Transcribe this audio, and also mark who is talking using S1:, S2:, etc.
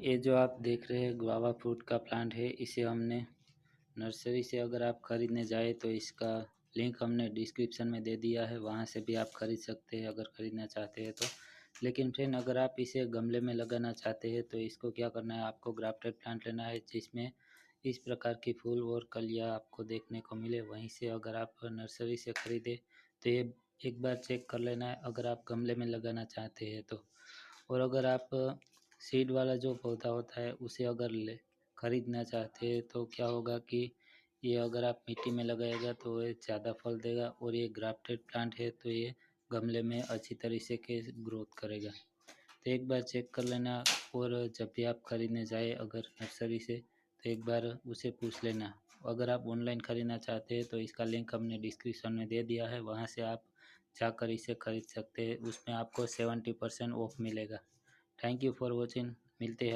S1: ये जो आप देख रहे हैं गुआवा फ्रूट का प्लांट है, इसे हमने नर्सरी से अगर आप ख़रीदने जाए तो इसका लिंक हमने डिस्क्रिप्शन में दे दिया है, वहाँ से भी आप ख़रीद सकते हैं अगर ख़रीदना चाहते हैं तो। लेकिन फ्रेंड, अगर आप इसे गमले में लगाना चाहते हैं तो इसको क्या करना है, आपको ग्राफ्टेड प्लांट लेना है जिसमें इस प्रकार की फूल और कलियाँ आपको देखने को मिले। वहीं से अगर आप नर्सरी से ख़रीदे तो ये एक बार चेक कर लेना है अगर आप गमले में लगाना चाहते हैं तो। और अगर आप सीड वाला जो पौधा होता है उसे अगर ले खरीदना चाहते हैं तो क्या होगा कि ये अगर आप मिट्टी में लगाएगा तो ये ज़्यादा फल देगा, और ये ग्राफ्टेड प्लांट है तो ये गमले में अच्छी तरीके के ग्रोथ करेगा। तो एक बार चेक कर लेना, और जब भी आप खरीदने जाए अगर नर्सरी से तो एक बार उसे पूछ लेना। अगर आप ऑनलाइन खरीदना चाहते हैं तो इसका लिंक हमने डिस्क्रिप्शन में दे दिया है, वहाँ से आप जाकर इसे खरीद सकते हैं। उसमें आपको 70% ऑफ मिलेगा। Thank you for watching. मिलते हैं